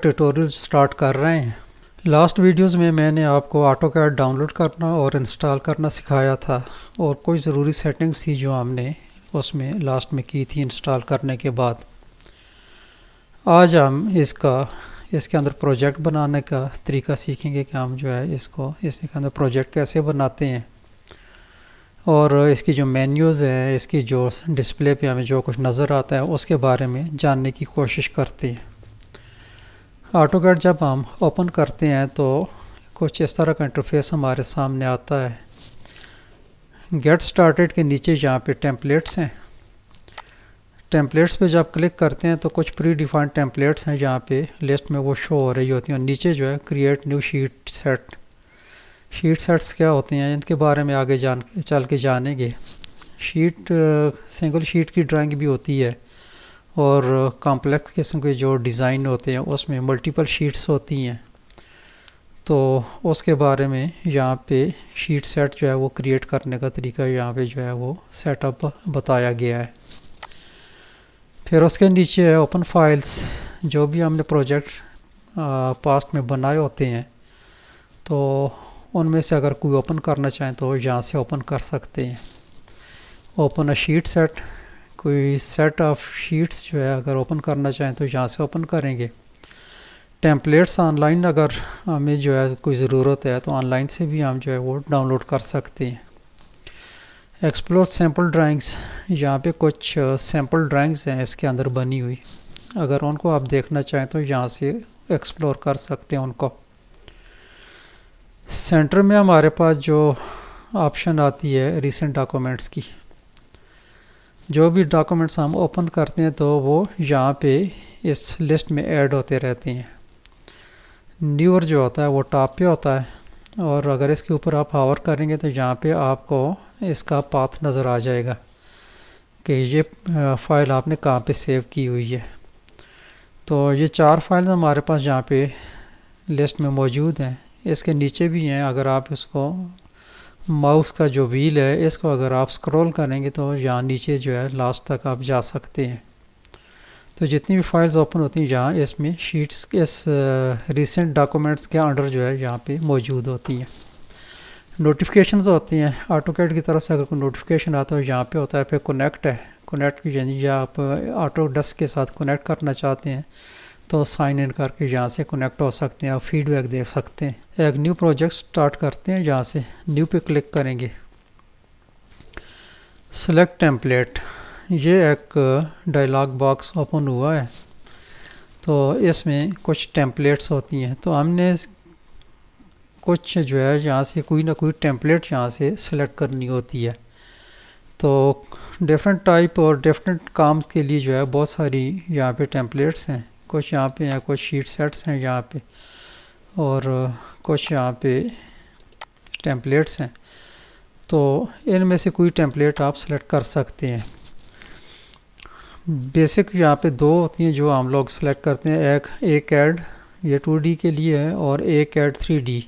Tutorial start कर रहे हैं। लास्ट वीडियोस में मैंने आपको ऑटोकैड डाउनलोड करना और इंस्टॉल करना सिखाया था और कोई ज़रूरी सेटिंग्स थी जो हमने उसमें लास्ट में की थी इंस्टॉल करने के बाद। आज हम इसके अंदर प्रोजेक्ट बनाने का तरीका सीखेंगे कि हम जो है इसके अंदर प्रोजेक्ट कैसे बनाते हैं और इसकी जो मेन्यूज़ हैं, इसकी जो डिस्प्ले पे हमें जो कुछ नज़र आता है उसके बारे में जानने की कोशिश करते हैं। ऑटोकैड जब हम ओपन करते हैं तो कुछ इस तरह का इंटरफेस हमारे सामने आता है। गेट स्टार्टेड के नीचे यहाँ पे टेम्पलेट्स हैं। टेम्पलेट्स पे जब क्लिक करते हैं तो कुछ प्री डिफाइंड टेम्पलेट्स हैं जहाँ पे लिस्ट में वो शो हो रही होती हैं। और नीचे जो है create new sheet set. Sheet sets क्या होते हैं इनके बारे में आगे चल के जानेंगे। सिंगल शीट की ड्राइंग भी होती है और कॉम्प्लेक्स किस्म के जो डिज़ाइन होते हैं उसमें मल्टीपल शीट्स होती हैं, तो उसके बारे में यहाँ पे शीट सेट जो है वो क्रिएट करने का तरीका यहाँ पे जो है वो सेटअप बताया गया है। फिर उसके नीचे है ओपन फाइल्स। जो भी हमने प्रोजेक्ट पास्ट में बनाए होते हैं तो उनमें से अगर कोई ओपन करना चाहें तो यहाँ से ओपन कर सकते हैं। ओपन अ शीट सेट, कोई सेट ऑफ शीट्स जो है अगर ओपन करना चाहें तो यहाँ से ओपन करेंगे। टेम्पलेट्स ऑनलाइन अगर हमें जो है कोई ज़रूरत है तो ऑनलाइन से भी हम जो है वो डाउनलोड कर सकते हैं। एक्सप्लोर सैम्पल ड्राइंग्स, यहाँ पे कुछ सैम्पल ड्राइंग्स हैं इसके अंदर बनी हुई, अगर उनको आप देखना चाहें तो यहाँ से एक्सप्लोर कर सकते हैं उनको। सेंटर में हमारे पास जो ऑप्शन आती है रिसेंट डॉक्यूमेंट्स की, जो भी डॉक्यूमेंट्स हम ओपन करते हैं तो वो यहाँ पे इस लिस्ट में ऐड होते रहते हैं। न्यूअर जो होता है वो टॉप पे होता है और अगर इसके ऊपर आप हावर करेंगे तो यहाँ पे आपको इसका पाथ नज़र आ जाएगा कि ये फ़ाइल आपने कहाँ पे सेव की हुई है। तो ये 4 फाइल्स हमारे पास यहाँ पे लिस्ट में मौजूद हैं। इसके नीचे भी हैं, अगर आप इसको माउस का जो व्हील है इसको अगर आप स्क्रॉल करेंगे तो यहाँ नीचे जो है लास्ट तक आप जा सकते हैं। तो जितनी भी फाइल्स ओपन होती हैं यहाँ इसमें शीट्स इस रिसेंट डॉक्यूमेंट्स के अंडर जो है यहाँ पे मौजूद होती हैं। नोटिफिकेशंस होती हैं ऑटोकैड की तरफ से, अगर कोई नोटिफिकेशन आता है यहाँ पे होता है। फिर कनेक्ट है, कनेक्ट की यानी आप ऑटोडेस्क के साथ कनेक्ट करना चाहते हैं तो साइन इन करके यहाँ से कनेक्ट हो सकते हैं और फीडबैक दे सकते हैं। एक न्यू प्रोजेक्ट स्टार्ट करते हैं, यहाँ से न्यू पे क्लिक करेंगे। सेलेक्ट टेम्पलेट, ये एक डायलॉग बॉक्स ओपन हुआ है तो इसमें कुछ टेम्पलेट्स होती हैं, तो हमने कुछ जो है यहाँ से कोई ना कोई टेम्पलेट यहाँ से सिलेक्ट करनी होती है। तो डिफरेंट टाइप और डिफरेंट काम्स के लिए जो है बहुत सारी यहाँ पे टेम्पलेट्स हैं। कुछ यहाँ पे हैं, कुछ शीट सेट्स हैं यहाँ पे और कुछ यहाँ पे टेम्पलेट्स हैं। तो इनमें से कोई टेम्पलेट आप सेलेक्ट कर सकते हैं। बेसिक यहाँ पे 2 होती हैं जो हम लोग सेलेक्ट करते हैं। एक कैड ये 2D के लिए है और एक कैड 3D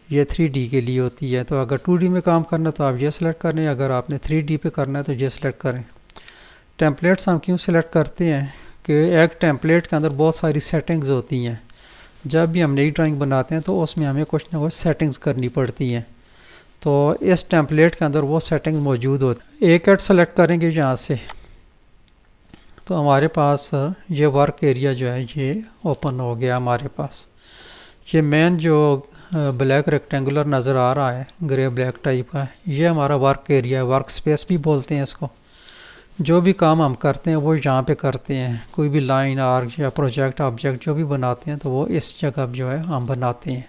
ये 3D के लिए होती है। तो अगर 2D में काम करना है तो आप ये सिलेक्ट करें, अगर आपने 3D पे करना है तो ये सिलेक्ट करें। टेम्पलेट्स हम क्यों सिलेक्ट करते हैं कि एक टेम्पलेट के अंदर बहुत सारी सेटिंग्स होती हैं। जब भी हम नई ड्राइंग बनाते हैं तो उसमें हमें कुछ ना कुछ सेटिंग्स करनी पड़ती हैं, तो इस टेम्पलेट के अंदर वो सेटिंग्स मौजूद होती हैं। एक ऐड सेलेक्ट करेंगे यहाँ से तो हमारे पास ये वर्क एरिया जो है ये ओपन हो गया हमारे पास। ये मेन जो ब्लैक रेक्टेंगुलर नज़र आ रहा है ग्रे ब्लैक टाइप का, ये हमारा वर्क एरिया है, वर्क स्पेस भी बोलते हैं इसको। जो भी काम हम करते हैं वो यहाँ पे करते हैं। कोई भी लाइन आर्क या प्रोजेक्ट ऑब्जेक्ट जो भी बनाते हैं तो वो इस जगह जो है हम बनाते हैं।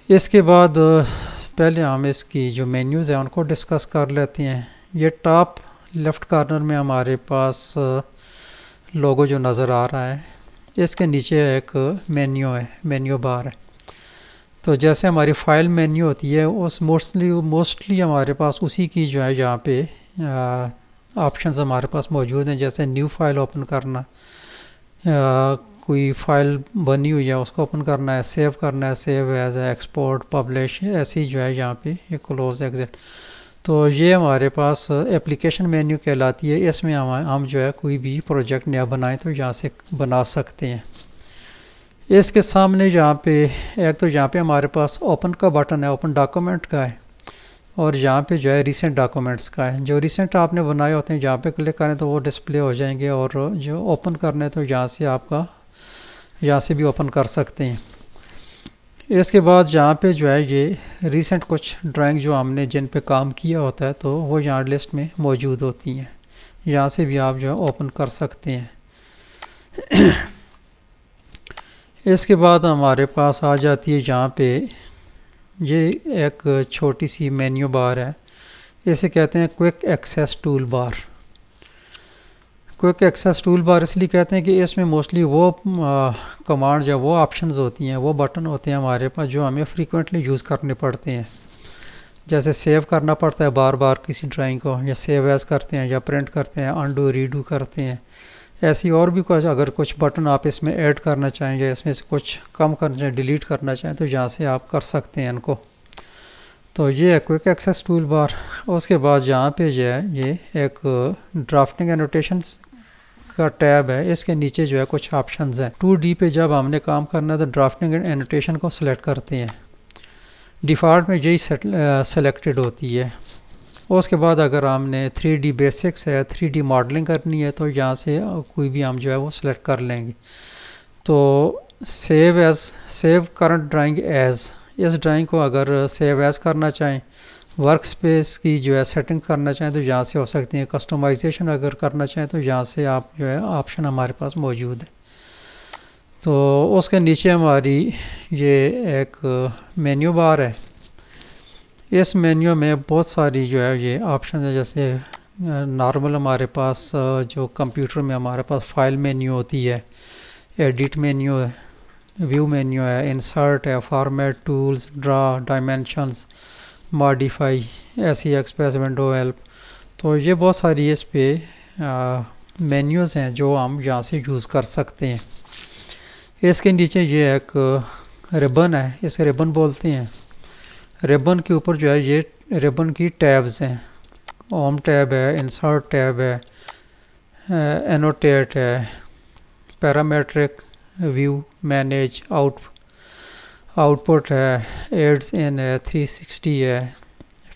इसके बाद पहले हम इसकी जो मेन्यूज़ हैं उनको डिस्कस कर लेते हैं। ये टॉप लेफ़्ट कॉर्नर में हमारे पास लोगो जो नज़र आ रहा है, इसके नीचे एक मेन्यू है, मेन्यू बार है। तो जैसे हमारी फ़ाइल मेन्यू होती है उस मोस्टली हमारे पास उसी की जो है यहाँ पे ऑप्शंस हमारे पास मौजूद हैं। जैसे न्यू फाइल ओपन करना, कोई फ़ाइल बनी हुई है उसको ओपन करना है, सेव करना है, सेव एज एक्सपोर्ट, पब्लिश, ऐसी जो है यहाँ पे ये क्लोज एग्जिट। तो ये हमारे पास एप्लीकेशन मेन्यू कहलाती है। इसमें हम जो है कोई भी प्रोजेक्ट नया बनाएं तो यहाँ से बना सकते हैं। इसके सामने यहाँ पे एक तो यहाँ पे हमारे पास ओपन का बटन है, ओपन डॉक्यूमेंट का है, और यहाँ पे जो है रिसेंट डॉक्यूमेंट्स का है। जो रिसेंट आपने बनाए होते हैं यहाँ पे क्लिक करें तो वो डिस्प्ले हो जाएंगे, और जो ओपन करना है तो यहाँ से आपका यहाँ से भी ओपन कर सकते हैं। इसके बाद यहाँ पे जो है ये रिसेंट कुछ ड्राइंग जो हमने जिन पे काम किया होता है तो वो यहाँ लिस्ट में मौजूद होती हैं। यहाँ से भी आप जो है ओपन कर सकते हैं। इसके बाद हमारे पास आ जाती है यहाँ पे ये एक छोटी सी मेन्यू बार है। इसे कहते हैं quick access tool bar. Quick access tool bar इसलिए कहते हैं कि इसमें मोस्टली वो कमांड या वो ऑप्शंस होती हैं, वो बटन होते हैं हमारे पास जो हमें फ्रीक्वेंटली यूज़ करने पड़ते हैं। जैसे सेव करना पड़ता है बार बार किसी ड्राइंग को, या सेव एज करते हैं, या प्रिंट करते हैं, अनडू रीडू करते हैं। ऐसी और भी कुछ अगर कुछ बटन आप इसमें ऐड करना चाहें या इसमें से कुछ कम करना चाहें, डिलीट करना चाहें तो यहाँ से आप कर सकते हैं इनको। तो ये है क्विक एक्सेस टूल बार। उसके बाद यहाँ पे जो है ये एक ड्राफ्टिंग एनोटेशंस का टैब है। इसके नीचे जो है कुछ ऑप्शंस हैं। 2D पे जब हमने काम करना है तो ड्राफ्टिंग एंड एनोटेशन को सिलेक्ट करते हैं। डिफ़ॉल्ट में यही सेलेक्टेड होती है। उसके बाद अगर हमने 3D बेसिक्स है, 3D मॉडलिंग करनी है तो यहाँ से कोई भी हम जो है वो सिलेक्ट कर लेंगे। तो सेव करंट ड्राइंग एज, इस ड्राइंग को अगर सेव एज करना चाहें, वर्क स्पेस की जो है सेटिंग करना चाहें तो यहाँ से हो सकती है। कस्टमाइजेशन अगर करना चाहें तो यहाँ से आप जो है ऑप्शन हमारे पास मौजूद है। तो उसके नीचे हमारी ये एक मेन्यू बार है। इस मेन्यू में बहुत सारी जो है ये ऑप्शन है। जैसे नॉर्मल हमारे पास जो कंप्यूटर में हमारे पास फाइल मेन्यू होती है, एडिट मेन्यू है, व्यू मेन्यू है, इंसर्ट है, format, tools, draw, dimensions, modify, ऐसी एक्सप्रेस, विंडो हेल्प। तो ये बहुत सारी इस पे मेन्यूज़ हैं जो हम यहाँ से यूज़ कर सकते हैं। इसके नीचे ये एक रिबन है, इसे रिबन बोलते हैं। रिबन के ऊपर जो है ये रिबन की टैब्स हैं। होम टैब है, इंसर्ट टैब है, एनोटेट है, पैरामेट्रिक, व्यू, मैनेज, आउटपुट है, एड्स इन है, 360 है,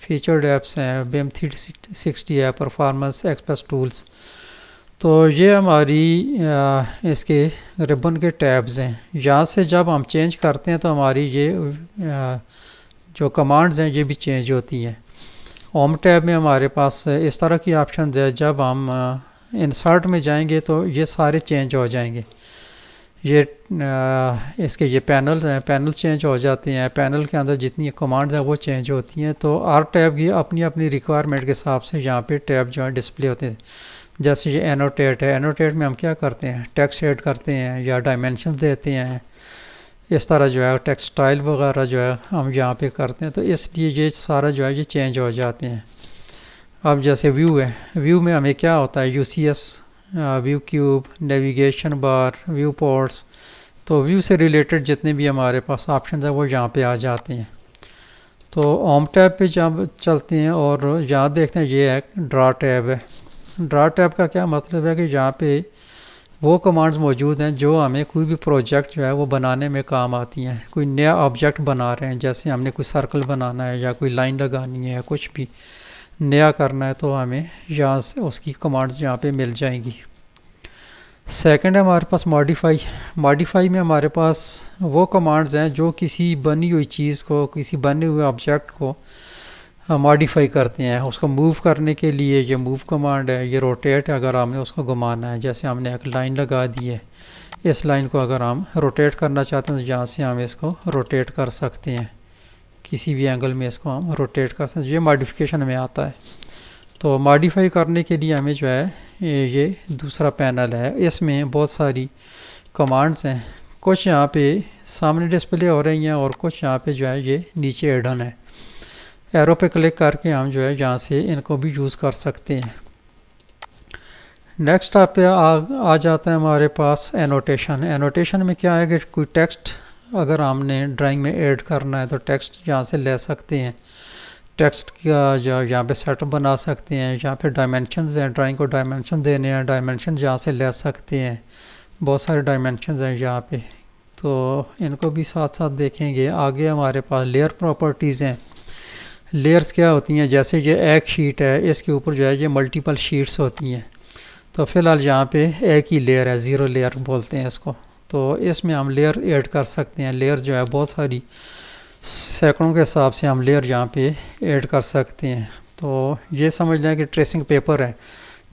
फीचर्ड ऐप्स हैं, बीम 360 है, परफॉर्मेंस, एक्सप्रेस टूल्स। तो ये हमारी इसके रिबन के टैब्स हैं। यहाँ से जब हम चेंज करते हैं तो हमारी ये जो कमांड्स हैं ये भी चेंज होती हैं। होम टैब में हमारे पास इस तरह की ऑप्शन है। जब हम इंसर्ट में जाएंगे तो ये सारे चेंज हो जाएंगे। ये इसके ये पैनल हैं, पैनल चेंज हो जाते हैं। पैनल के अंदर जितनी कमांड्स हैं वो चेंज होती हैं। तो हर टैब की अपनी अपनी रिक्वायरमेंट के हिसाब से यहाँ पे टैब जो है डिस्प्ले होते हैं। जैसे ये एनोटेट है, एनोटेट में हम क्या करते हैं, टेक्स्ट ऐड करते हैं या डायमेंशन देते हैं। इस तरह जो है टेक्स्ट स्टाइल वगैरह जो है हम यहाँ पे करते हैं। तो इसलिए ये सारा जो है ये चेंज हो जाते हैं। अब जैसे व्यू है, व्यू में हमें क्या होता है, UCS, view cube, navigation bar, view ports. तो व्यू से रिलेटेड जितने भी हमारे पास ऑप्शन है वो यहाँ पे आ जाते हैं। तो होम टैब पे जब चलते हैं और यहाँ देखते हैं ये एक ड्रा टैब है। ड्रा टैब का क्या मतलब है कि यहाँ पे वो कमांड्स मौजूद हैं जो हमें कोई भी प्रोजेक्ट जो है वो बनाने में काम आती हैं। कोई नया ऑब्जेक्ट बना रहे हैं, जैसे हमने कोई सर्कल बनाना है या कोई लाइन लगानी है या कुछ भी नया करना है तो हमें यहाँ से उसकी कमांड्स यहाँ पे मिल जाएंगी। सेकंड है हमारे पास मॉडिफाई। मॉडिफाई में हमारे पास वो कमांड्स हैं जो किसी बनी हुई चीज़ को, किसी बने हुए ऑब्जेक्ट को मॉडिफाई करते हैं। उसको मूव करने के लिए ये मूव कमांड है। ये रोटेट है, अगर हमने उसको घुमाना है, जैसे हमने एक लाइन लगा दी है, इस लाइन को अगर हम रोटेट करना चाहते हैं तो यहाँ से हम इसको रोटेट कर सकते हैं। किसी भी एंगल में इसको हम रोटेट कर सकते हैं। ये मॉडिफिकेशन में आता है। तो मॉडिफाई करने के लिए हमें जो है ये दूसरा पैनल है। इसमें बहुत सारी कमांड्स हैं। कुछ यहाँ पे सामने डिस्प्ले हो रही हैं और कुछ यहाँ पे जो है ये नीचे एडन है। एरो पे क्लिक करके हम जो है यहाँ से इनको भी यूज़ कर सकते हैं। नेक्स्ट आप पे आ जाता है हमारे पास एनोटेशन। एनोटेशन में क्या है कि कोई टेक्स्ट अगर हमने ड्राइंग में ऐड करना है तो टेक्स्ट यहाँ से ले सकते हैं। टेक्स्ट का जो यहाँ पे सेटअप बना सकते हैं। यहाँ पे डायमेंशंस हैं, ड्राइंग को डायमेंशन देने हैं, डायमेंशन यहाँ से ले सकते हैं, बहुत सारे डायमेंशंस हैं यहाँ पे, तो इनको भी साथ साथ देखेंगे। आगे हमारे पास लेयर प्रॉपर्टीज़ हैं। लेयर्स क्या होती हैं, जैसे ये एक शीट है, इसके ऊपर जो है ये मल्टीपल शीट्स होती हैं। तो फ़िलहाल यहाँ पे एक ही लेयर है, ज़ीरो लेयर बोलते हैं इसको। तो इसमें हम लेयर ऐड कर सकते हैं। लेयर जो है बहुत सारी सैकड़ों के हिसाब से हम लेयर यहाँ पे ऐड कर सकते हैं। तो ये समझ लें कि ट्रेसिंग पेपर है,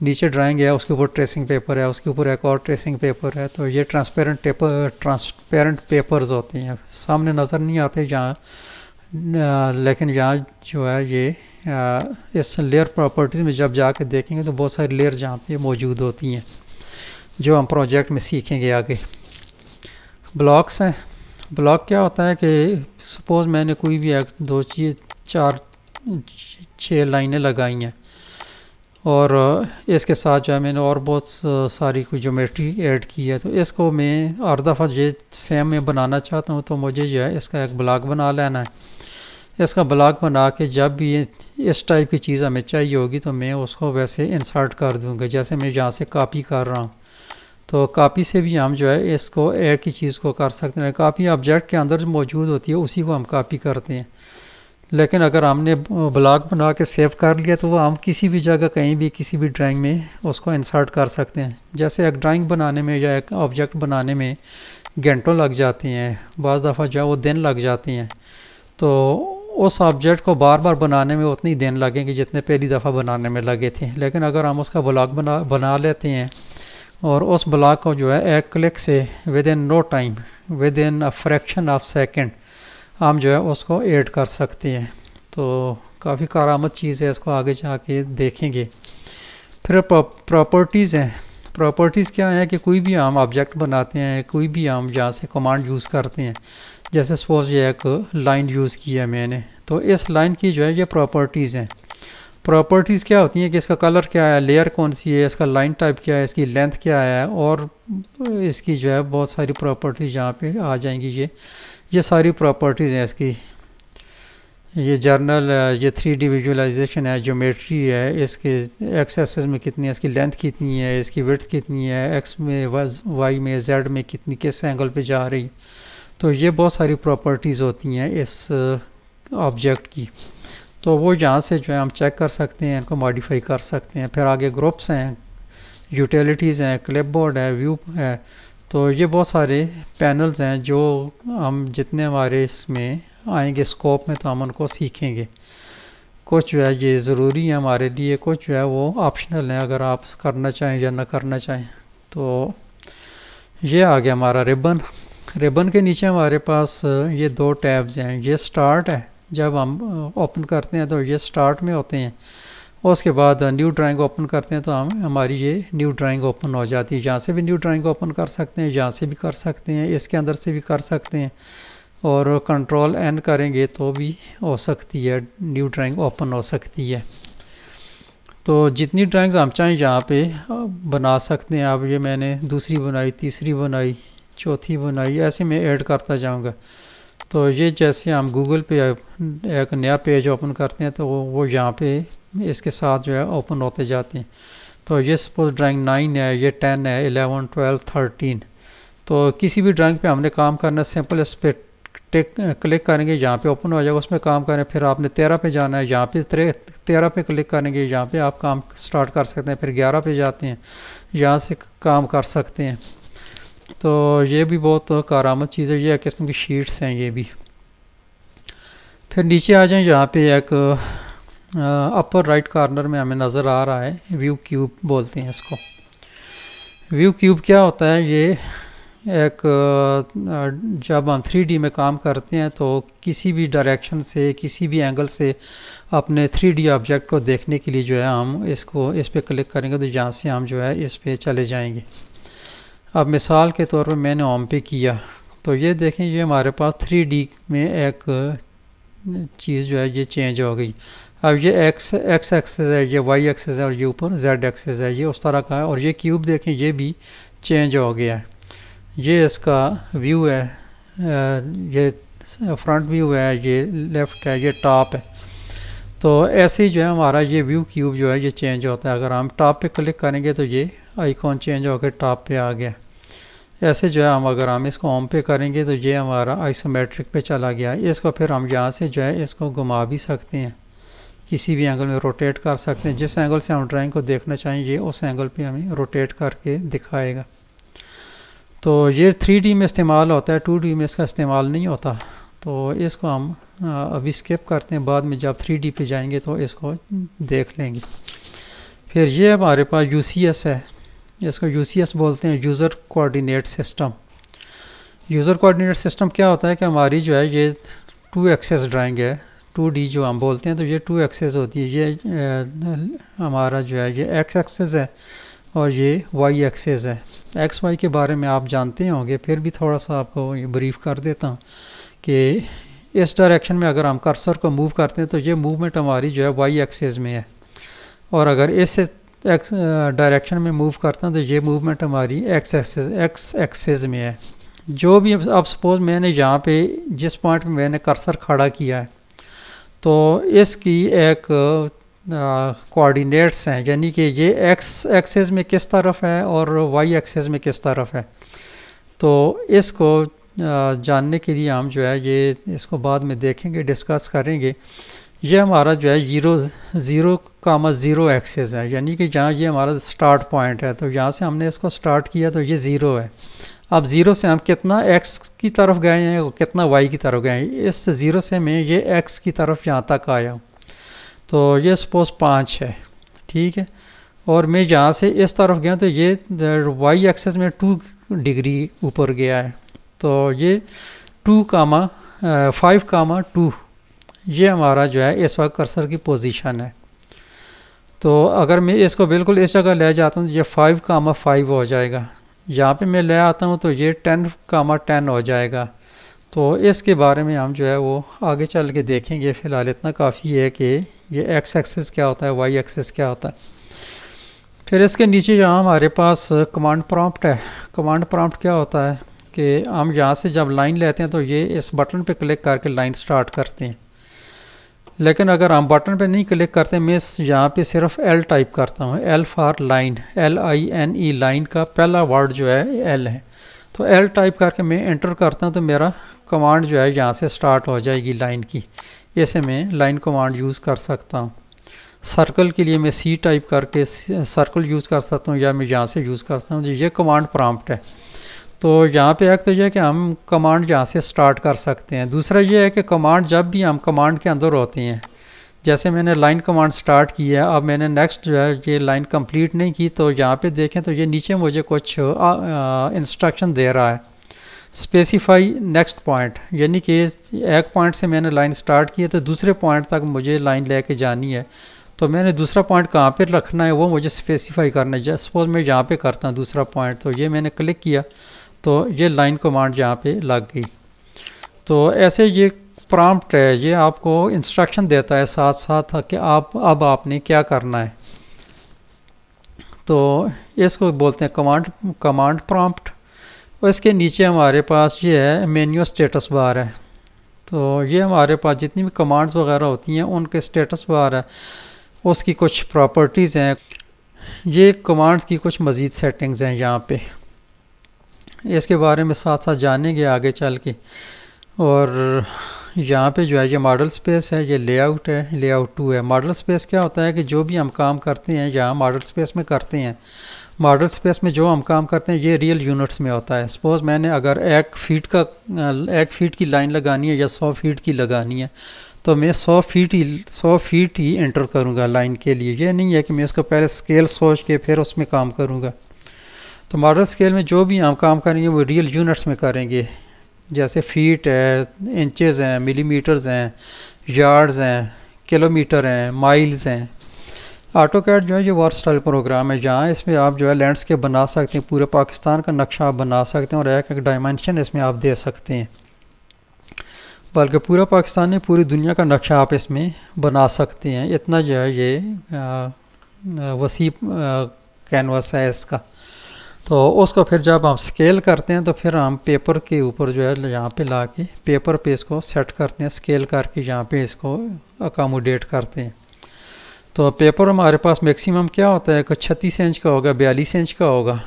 नीचे ड्राइंग है, उसके ऊपर ट्रेसिंग पेपर है, उसके ऊपर एक और ट्रेसिंग पेपर है। तो ये ट्रांसपेरेंट पेपर्स होते हैं, सामने नज़र नहीं आते जहाँ, लेकिन यहाँ जो है ये इस लेयर प्रॉपर्टीज़ में जब जाके देखेंगे तो बहुत सारी लेयर जहाँ पे मौजूद होती हैं, जो हम प्रोजेक्ट में सीखेंगे आगे। ब्लॉक्स हैं। ब्लॉक क्या होता है कि सपोज़ मैंने कोई भी एक दो चीज़ 4-6 लाइनें लगाई हैं और इसके साथ जो है मैंने और बहुत सारी कोई ज्योमेट्री ऐड की है, तो इसको मैं हर दफ़ा ये सेम में बनाना चाहता हूँ, तो मुझे जो है इसका एक ब्लॉक बना लेना है। इसका ब्लॉक बना के जब भी ये इस टाइप की चीज़ हमें चाहिए होगी तो मैं उसको वैसे इंसर्ट कर दूँगा। जैसे मैं यहाँ से कॉपी कर रहा हूँ, तो कॉपी से भी हम जो है इसको एक ही चीज़ को कर सकते हैं। कॉपी ऑब्जेक्ट के अंदर जो मौजूद होती है उसी को हम कॉपी करते हैं, लेकिन अगर हमने ब्लॉक बना के सेव कर लिया तो वो हम किसी भी जगह कहीं भी किसी भी ड्राइंग में उसको इंसर्ट कर सकते हैं। जैसे एक ड्राइंग बनाने में या एक ऑब्जेक्ट बनाने में घंटों लग जाते हैं, बाज़ दफ़ा जो है वो दिन लग जाते हैं, तो उस ऑब्जेक्ट को बार बार बनाने में उतनी दिन लगेंगे जितने पहली दफ़ा बनाने में लगे थे। लेकिन अगर हम उसका ब्लॉक बना लेते हैं और उस ब्लॉक को जो है एक क्लिक से within no time, within a fraction of second हम जो है उसको ऐड कर सकते हैं। तो काफ़ी कारामद चीज़ है, इसको आगे जाके देखेंगे। फिर प्रॉपर्टीज़ हैं। प्रॉपर्टीज़ क्या है कि कोई भी हम ऑब्जेक्ट बनाते हैं, कोई भी हम जहाँ से कमांड यूज़ करते हैं, जैसे सपोज ये एक लाइन यूज़ की है मैंने, तो इस लाइन की जो है ये प्रॉपर्टीज़ हैं। प्रॉपर्टीज़ क्या होती हैं कि इसका कलर क्या है, लेयर कौन सी है, इसका लाइन टाइप क्या है, इसकी लेंथ क्या है, और इसकी जो है बहुत सारी प्रॉपर्टीज़ यहाँ पे आ जाएंगी। ये सारी प्रॉपर्टीज़ हैं इसकी। ये जर्नल, ये 3D विजुअलाइजेशन है, ज्योमेट्री है, इसके एक्स एक्सिस में कितनी है, इसकी लेंथ कितनी है, इसकी विड्थ कितनी है, एक्स में वाई में जेड में कितनी, किस एंगल पे जा रही। तो ये बहुत सारी प्रॉपर्टीज़ होती हैं इस ऑब्जेक्ट की। तो वो यहाँ से जो है हम चेक कर सकते हैं, इनको मॉडिफाई कर सकते हैं। फिर आगे ग्रुप्स हैं, यूटिलिटीज़ हैं, क्लिपबोर्ड है, व्यू है। तो ये बहुत सारे पैनल्स हैं जो हम जितने हमारे इसमें आएंगे स्कोप में तो हम उनको सीखेंगे। कुछ जो है ये ज़रूरी है हमारे लिए, कुछ जो है वो ऑप्शनल है, अगर आप करना चाहें या ना करना चाहें। तो ये आ गया हमारा रिबन। रिबन के नीचे हमारे पास ये दो टैब्स हैं। ये स्टार्ट है, जब हम ओपन करते हैं तो ये स्टार्ट में होते हैं, और उसके बाद न्यू ड्राइंग ओपन करते हैं तो हमारी ये न्यू ड्राइंग ओपन हो जाती है। यहाँ से भी न्यू ड्राइंग ओपन कर सकते हैं, यहाँ से भी कर सकते हैं, इसके अंदर से भी कर सकते हैं, और कंट्रोल एन करेंगे तो भी हो सकती है, न्यू ड्राइंग ओपन हो सकती है। तो जितनी ड्राइंग्स हम चाहें यहाँ पे बना सकते हैं। अब ये मैंने दूसरी बनाई, तीसरी बनाई, चौथी बनाई, ऐसे मैं ऐड करता जाऊँगा। तो ये जैसे हम गूगल पे एक नया पेज ओपन करते हैं तो वो यहाँ पे इसके साथ जो है ओपन होते जाते हैं। तो ये सपोज ड्राइंग 9 है, ये 10 है, 11, 12, 13। तो किसी भी ड्राइंग पे हमने काम करना, सिंपल इस पर क्लिक करेंगे, यहाँ पे ओपन हो जाएगा, उसमें काम करें। फिर आपने 13 पे जाना है, यहाँ पे 13 पे क्लिक करेंगे, यहाँ पे आप काम स्टार्ट कर सकते हैं। फिर 11 पे जाते हैं, यहाँ से काम कर सकते हैं। तो ये भी बहुत कारामद चीज़ है। ये एक किस्म की शीट्स हैं ये भी। फिर नीचे आ जाएं, यहाँ पे एक अपर राइट कॉर्नर में हमें नज़र आ रहा है व्यू क्यूब बोलते हैं इसको। व्यू क्यूब क्या होता है, ये एक जब हम 3D में काम करते हैं तो किसी भी डायरेक्शन से, किसी भी एंगल से अपने 3D ऑब्जेक्ट को देखने के लिए जो है हम इस पर क्लिक करेंगे तो यहाँ से हम जो है इस पर चले जाएंगे। अब मिसाल के तौर पर मैंने होम पे किया तो ये देखें, ये हमारे पास 3D में एक चीज़ जो है ये चेंज हो गई। अब ये एक्स एक्सिस है, ये वाई एक्सिस है, और ये ऊपर जेड एक्सिस है, ये उस तरह का है। और ये क्यूब देखें, ये भी चेंज हो गया है। ये इसका व्यू है, ये फ्रंट व्यू है, ये लेफ़्ट है, ये टॉप है। तो ऐसे ही जो है हमारा ये व्यू क्यूब जो है ये चेंज होता है। अगर हम टॉप पे क्लिक करेंगे तो ये आइकॉन चेंज होकर टॉप पे आ गया। ऐसे जो है हम अगर हम इसको होम पे करेंगे तो ये हमारा आइसोमेट्रिक पे चला गया। इसको फिर हम यहाँ से जो है इसको घुमा भी सकते हैं, किसी भी एंगल में रोटेट कर सकते हैं। जिस एंगल से हम ड्राइंग को देखना चाहेंगे उस एंगल पे हमें रोटेट करके दिखाएगा। तो ये 3D में इस्तेमाल होता है, 2D में इसका इस्तेमाल नहीं होता। तो इसको हम अभी स्किप करते हैं, बाद में जब 3D पे जाएंगे तो इसको देख लेंगे। फिर ये हमारे पास UCS है, इसको UCS बोलते हैं, user coordinate system. User coordinate system क्या होता है कि हमारी जो है ये 2 एक्सेस ड्राइंग है, 2D जो हम बोलते हैं, तो ये 2 एक्सेस होती है। ये हमारा जो है ये X एक्सेस है और ये Y एक्सेस है। एक्स वाई के बारे में आप जानते होंगे, फिर भी थोड़ा सा आपको ये ब्रीफ कर देता हूँ कि इस डायरेक्शन में अगर हम कर्सर को मूव करते हैं तो ये मूवमेंट हमारी जो है वाई एक्सेस में है, और अगर इस एक्स डायरेक्शन में मूव करते हैं तो ये मूवमेंट हमारी एक्स एक्सेस में है। जो भी अब सपोज मैंने यहाँ पे जिस पॉइंट में मैंने कर्सर खड़ा किया है तो इसकी एक कोऑर्डिनेट्स हैं, यानी कि ये एक्स एक्सेस में किस तरफ है और वाई एक्सेस में किस तरफ है। तो इसको जानने के लिए हम जो है ये इसको बाद में देखेंगे, डिस्कस करेंगे। ये हमारा जो है 0,0 एक्सेस है, यानी कि जहाँ ये हमारा स्टार्ट पॉइंट है। तो यहाँ से हमने इसको स्टार्ट किया तो ये 0 है। अब 0 से हम कितना x की तरफ गए हैं और कितना y की तरफ गए हैं। इस 0 से मैं ये x की तरफ यहाँ तक आया हूँ, तो ये सपोज 5 है, ठीक है। और मैं यहाँ से इस तरफ गया तो ये y एक्सेस में 2 डिग्री ऊपर गया है। तो ये 5,2 ये हमारा जो है इस वक्त कर्सर की पोजीशन है। तो अगर मैं इसको बिल्कुल इस जगह ले जाता हूँ तो ये 5,5 हो जाएगा। यहाँ पे मैं ले आता हूँ तो ये 10,10 हो जाएगा। तो इसके बारे में हम जो है वो आगे चल के देखेंगे। फ़िलहाल इतना काफ़ी है कि ये एक्स एक्सेस क्या होता है, वाई एक्सेस क्या होता है। फिर इसके नीचे यहाँ हमारे पास कमांड प्रॉम्प्ट है। कमांड प्रॉम्प्ट क्या होता है कि हम यहाँ से जब लाइन लेते हैं तो ये इस बटन पे क्लिक करके लाइन स्टार्ट करते हैं। लेकिन अगर हम बटन पे नहीं क्लिक करते, मैं यहाँ पे सिर्फ L टाइप करता हूँ, L for line, LINE, line का पहला वर्ड जो है L है। तो L टाइप करके मैं एंटर करता हूँ तो मेरा कमांड जो है यहाँ से स्टार्ट हो जाएगी लाइन की। ऐसे मैं लाइन कमांड यूज़ कर सकता हूँ। सर्कल के लिए मैं C टाइप करके सर्कल यूज़ कर सकता हूँ, या मैं यहाँ से यूज़ करता हूँ। ये कमांड प्रॉम्प्ट है। तो यहाँ पे एक तो यह है कि हम कमांड यहाँ से स्टार्ट कर सकते हैं। दूसरा ये है कि कमांड जब भी हम कमांड के अंदर होते हैं, जैसे मैंने लाइन कमांड स्टार्ट की है, अब मैंने नेक्स्ट जो है ये लाइन कंप्लीट नहीं की, तो यहाँ पे देखें तो ये नीचे मुझे कुछ इंस्ट्रक्शन दे रहा है, स्पेसिफाई नेक्स्ट पॉइंट। यानी कि एक पॉइंट से मैंने लाइन स्टार्ट की है तो दूसरे पॉइंट तक मुझे लाइन लेके जानी है। तो मैंने दूसरा पॉइंट कहाँ पे रखना है वो मुझे स्पेसिफाई करना है। सपोज मैं यहाँ पे करता हूँ दूसरा पॉइंट, तो ये मैंने क्लिक किया तो ये लाइन कमांड यहाँ पे लग गई। तो ऐसे ये प्रॉम्प्ट है, ये आपको इंस्ट्रक्शन देता है साथ साथ कि आप अब आपने क्या करना है। तो इसको बोलते हैं कमांड प्रॉम्प्ट। और इसके नीचे हमारे पास ये है मेन्यू स्टेटस बार है। तो ये हमारे पास जितनी भी कमांड्स वगैरह होती हैं उनके स्टेटस बार है, उसकी कुछ प्रॉपर्टीज़ हैं। ये कमांड्स की कुछ मज़ीद सेटिंग्स हैं यहाँ पे, इसके बारे में साथ साथ जानेंगे आगे चल के। और यहाँ पे जो है ये मॉडल स्पेस है, ये लेआउट है, लेआउट 2 है। मॉडल स्पेस क्या होता है कि जो भी हम काम करते हैं यहाँ मॉडल स्पेस में करते हैं। मॉडल स्पेस में जो हम काम करते हैं ये रियल यूनिट्स में होता है। सपोज़ मैंने अगर 1 फीट की लाइन लगानी है या 100 फीट की लगानी है, तो मैं 100 फीट ही एंटर करूँगा लाइन के लिए। ये नहीं है कि मैं उसको पहले स्केल सोच के फिर उसमें काम करूँगा। तो मॉडल स्केल में जो भी हम काम करेंगे वो रियल यूनिट्स में करेंगे, जैसे फीट है, इंचेस हैं, मिलीमीटर्स हैं, यार्ड्स हैं, किलोमीटर हैं, माइल्स हैं। ऑटोकैड जो है ये वर्सटाइल प्रोग्राम है, जहाँ इसमें आप जो है लैंडस्केप बना सकते हैं, पूरे पाकिस्तान का नक्शा आप बना सकते हैं और एक एक डायमेंशन इसमें आप दे सकते हैं। बल्कि पूरा पाकिस्तान नहीं, पूरी दुनिया का नक्शा आप इसमें बना सकते हैं। इतना जो है ये वसी कैनवास है इसका। तो उसको फिर जब हम स्केल करते हैं तो फिर हम पेपर के ऊपर जो है यहाँ पे ला के पेपर पे इसको सेट करते हैं, स्केल करके यहाँ पे इसको अकोमोडेट करते हैं। तो पेपर हमारे पास मैक्सिमम क्या होता है, 36 इंच का होगा, 42 इंच का होगा।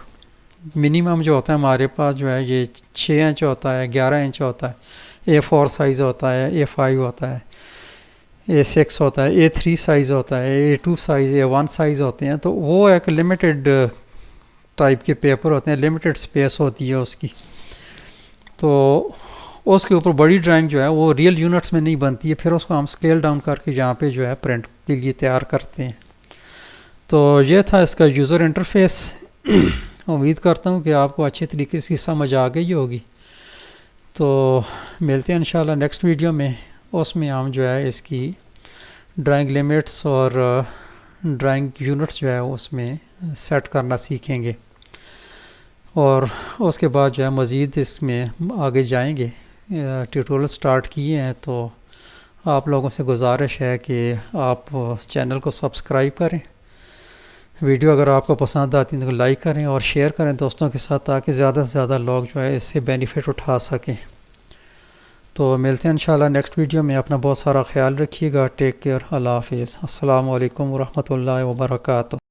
मिनिमम जो होता है हमारे पास जो है ये 6 इंच होता है, 11 इंच होता है, A4 साइज़ होता है, A5 होता है, A6 होता है, A3 साइज़ होता है, A2 साइज़, A1 साइज़ होते हैं। तो वो एक लिमिटेड टाइप के पेपर होते हैं, लिमिटेड स्पेस होती है उसकी। तो उसके ऊपर बड़ी ड्राइंग जो है वो रियल यूनिट्स में नहीं बनती है, फिर उसको हम स्केल डाउन करके यहाँ पे जो है प्रिंट के लिए तैयार करते हैं। तो ये था इसका यूज़र इंटरफेस। उम्मीद करता हूँ कि आपको अच्छे तरीके से समझ आ गई होगी। तो मिलते हैं इंशाल्लाह नेक्स्ट वीडियो में, उसमें हम जो है इसकी ड्राइंग लिमिट्स और ड्राइंग यूनिट्स जो है उसमें सेट करना सीखेंगे, और उसके बाद जो है मज़ीद इसमें आगे जाएंगे। ट्यूटोरियल स्टार्ट किए हैं तो आप लोगों से गुजारिश है कि आप चैनल को सब्सक्राइब करें। वीडियो अगर आपको पसंद आती है तो लाइक करें और शेयर करें दोस्तों के साथ, ताकि ज़्यादा से ज़्यादा लोग जो है इससे बेनिफिट उठा सकें। तो मिलते हैं इंशाल्लाह नेक्स्ट वीडियो में। अपना बहुत सारा ख्याल रखिएगा। Take care. अल्लाह हाफिज़। अस्सलाम वालेकुम वरहमतुल्लाहि वबरकातुहू।